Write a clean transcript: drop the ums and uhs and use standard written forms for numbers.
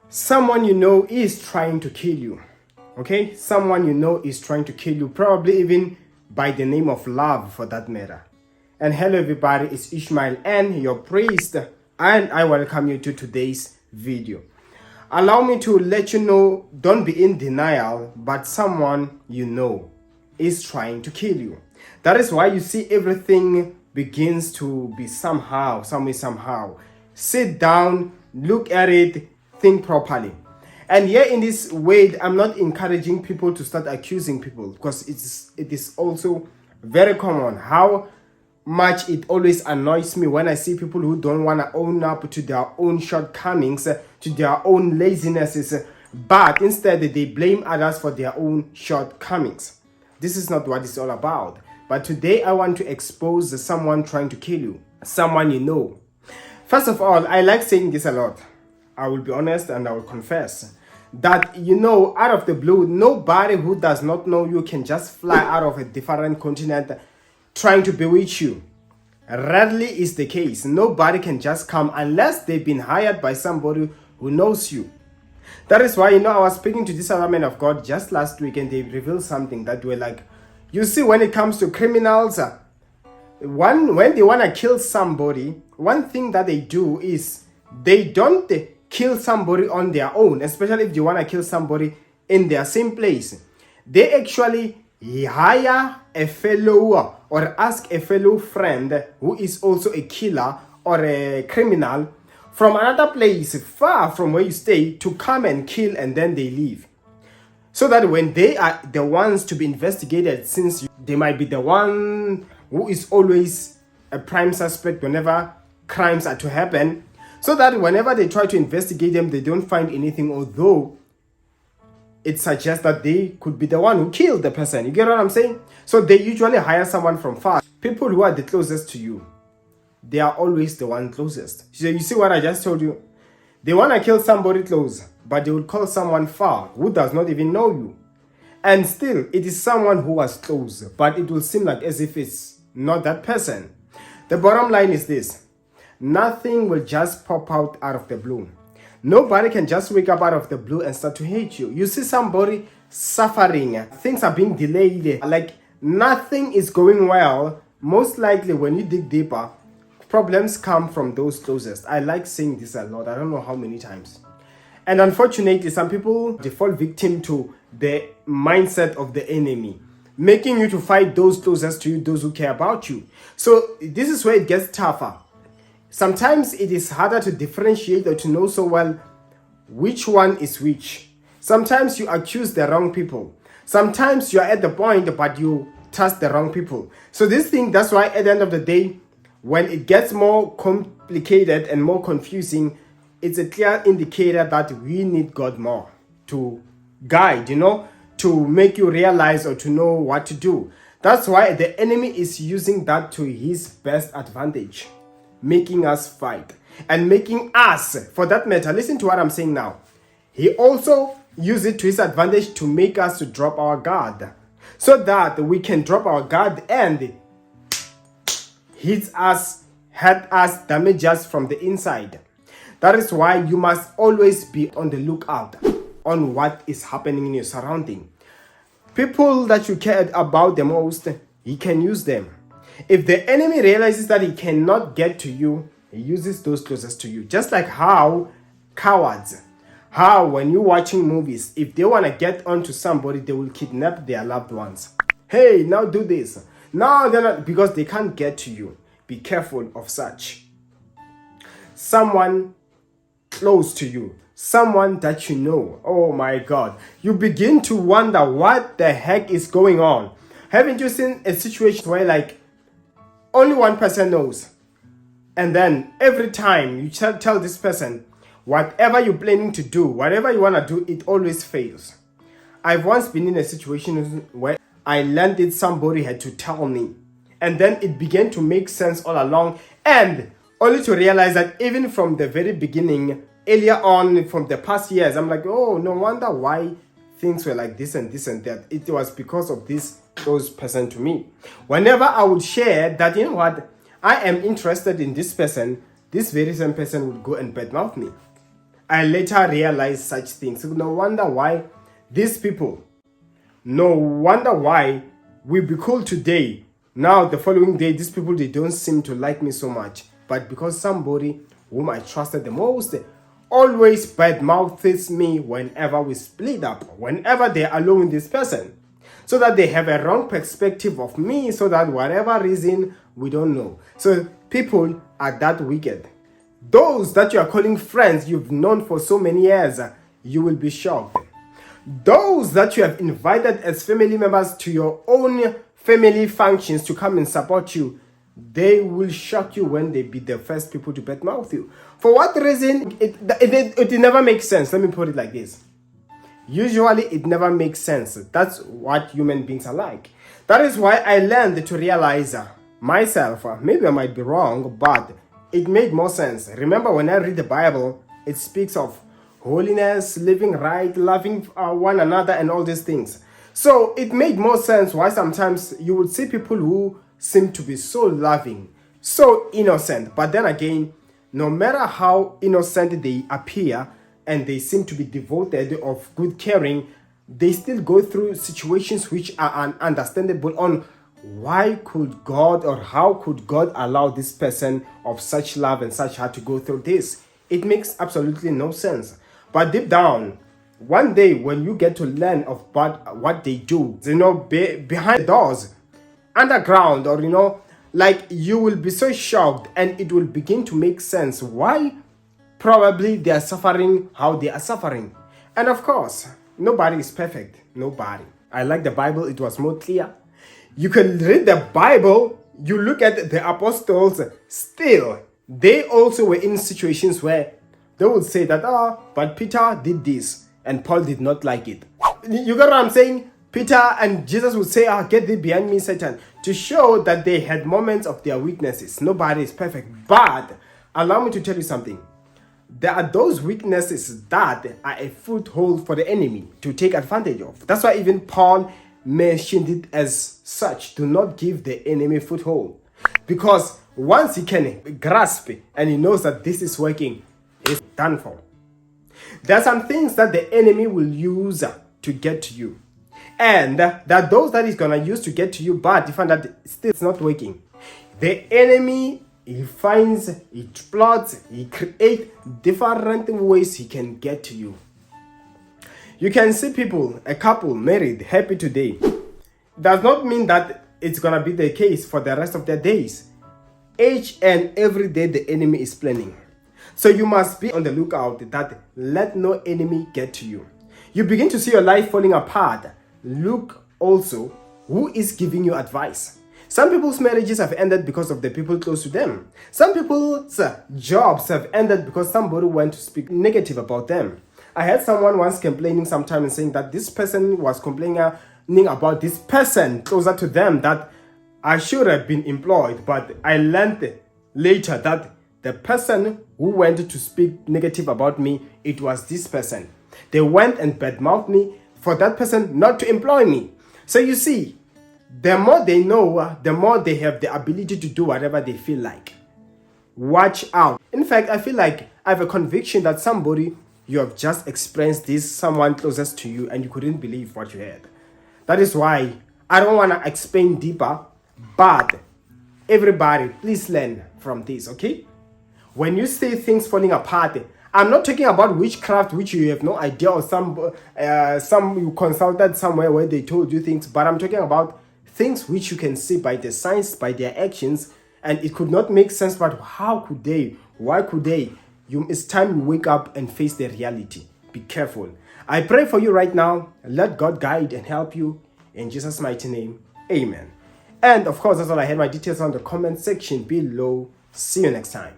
Someone you know is trying to kill you. Okay? Someone you know is trying to kill you, probably even by the name of love for that matter. And hello everybody, it's Ishmael and your priest, and I welcome you to today's video. Allow me to let you know, don't be in denial, but someone you know is trying to kill you. That is why you see everything begins to be somehow. Sit down, look at it, think properly. And here in this way, I'm not encouraging people to start accusing people, because it is also very common how much it always annoys me when I see people who don't want to own up to their own shortcomings, to their own lazinesses, but instead they blame others for their own shortcomings. This is not what it's all about. But today I want to expose someone trying to kill you, someone you know. First of all, I like saying this a lot. I will be honest and I will confess that, out of the blue, nobody who does not know you can just fly out of a different continent trying to bewitch you. Rarely is the case. Nobody can just come unless they've been hired by somebody who knows you. That is why, I was speaking to this other man of God just last week, and they revealed something that were like, you see, when it comes to criminals, when they want to kill somebody, one thing that they do is they don't kill somebody on their own, especially if they want to kill somebody in their same place. They actually hire a fellow or ask a fellow friend who is also a killer or a criminal from another place far from where you stay to come and kill, and then they leave. So that when they are the ones to be investigated, since they might be the one who is always a prime suspect whenever crimes are to happen, so that whenever they try to investigate them, they don't find anything, although it suggests that they could be the one who killed the person. You get what I'm saying? So they usually hire someone from far. People who are the closest to you, they are always the one closest. So you see what I just told you? They want to kill somebody close, but they will call someone far who does not even know you. And still, it is someone who was close, but it will seem like as if it's not that person. The bottom line is this: nothing will just pop out of the blue. Nobody can just wake up out of the blue and start to hate you. You see somebody suffering, things are being delayed, like nothing is going well. Most likely when you dig deeper, problems come from those closest. I like saying this a lot. I don't know how many times. And unfortunately, some people they fall victim to the mindset of the enemy, making you to fight those closest to you, those who care about you. So this is where it gets tougher. Sometimes it is harder to differentiate or to know so well which one is which. Sometimes you accuse the wrong people. Sometimes you are at the point, but you trust the wrong people. So that's why at the end of the day, when it gets more complicated and more confusing, it's a clear indicator that we need God more to guide, to make you realize or to know what to do. That's why the enemy is using that to his best advantage, making us fight and making us, for that matter, listen to what I'm saying now. He also uses it to his advantage to make us to drop our guard, so that we can drop our guard and hurt us, damage us from the inside. That is why you must always be on the lookout on what is happening in your surrounding. People that you care about the most, he can use them. If the enemy realizes that he cannot get to you, he uses those closest to you. Just like how cowards, how when you're watching movies, if they want to get onto somebody, they will kidnap their loved ones. Hey, now do this. No, they're not, because they can't get to you. Be careful of such. Someone close to you, someone that you know, oh my God, you begin to wonder what the heck is going on. Haven't you seen a situation where like only one person knows, and then every time you tell this person whatever you're planning to do, whatever you want to do, it always fails? I've once been in a situation where I landed, somebody had to tell me, and then it began to make sense all along, and only to realize that even from the very beginning, earlier on, from the past years, I'm like, oh, no wonder why things were like this and this and that. It was because of this close person to me. Whenever I would share that, you know what, I am interested in this person, this very same person would go and badmouth me. I later realized such things. No wonder why these people, no wonder why we be cool today. Now the following day, these people, they don't seem to like me so much. But because somebody whom I trusted the most always badmouths me whenever we split up, whenever they're alone with this person. So that they have a wrong perspective of me, so that whatever reason, we don't know. So people are that wicked. Those that you are calling friends you've known for so many years, you will be shocked. Those that you have invited as family members to your own family functions to come and support you, they will shock you when they be the first people to badmouth you. For what reason? It never makes sense. Let me put it like this. Usually, it never makes sense. That's what human beings are like. That is why I learned to realize myself, maybe I might be wrong, but it made more sense. Remember, when I read the Bible, it speaks of holiness, living right, loving one another, and all these things. So it made more sense why sometimes you would see people who seem to be so loving, so innocent, but then again, no matter how innocent they appear, and they seem to be devoted of good caring, they still go through situations which are understandable on why could God or how could God allow this person of such love and such heart to go through this? It makes absolutely no sense. But deep down, one day when you get to learn of what they do, behind the doors, underground, or like, you will be so shocked and it will begin to make sense why probably they are suffering how they are suffering. And of course, nobody is perfect. Nobody. I like the Bible. It was more clear. You can read the Bible. You look at the apostles. Still, they also were in situations where they would say that, but Peter did this and Paul did not like it. You get what I'm saying? Peter and Jesus would say, get thee behind me, Satan, to show that they had moments of their weaknesses. Nobody is perfect. But allow me to tell you something. There are those weaknesses that are a foothold for the enemy to take advantage of. That's why even Paul mentioned it as such. Do not give the enemy foothold. Because once he can grasp it and he knows that this is working, it's done for. There are some things that the enemy will use to get to you. And there are those that he's going to use to get to you, but you find that still it's not working. The enemy, he finds, he plots, he creates different ways he can get to you. You can see people, a couple married, happy today. Does not mean that it's going to be the case for the rest of their days. Each and every day the enemy is planning. So you must be on the lookout that let no enemy get to you. You begin to see your life falling apart. Look also who is giving you advice. Some people's marriages have ended because of the people close to them. Some people's jobs have ended because somebody went to speak negative about them. I heard someone once complaining sometime and saying that this person was complaining about this person closer to them that I should have been employed, but I learned later that the person who went to speak negative about me, it was this person. They went and badmouthed me for that person not to employ me. So you see, the more they know, the more they have the ability to do whatever they feel like. Watch out. In fact, I feel like I have a conviction that somebody, you have just experienced this, someone closest to you, and you couldn't believe what you heard. That is why I don't want to explain deeper, but everybody, please learn from this, okay? When you see things falling apart, I'm not talking about witchcraft, which you have no idea, or some you consulted somewhere where they told you things, but I'm talking about things which you can see by the signs, by their actions, and it could not make sense, but how could they? Why could they? It's time you wake up and face the reality. Be careful. I pray for you right now. Let God guide and help you. In Jesus' mighty name, amen. And of course, that's all I had. My details on the comment section below. See you next time.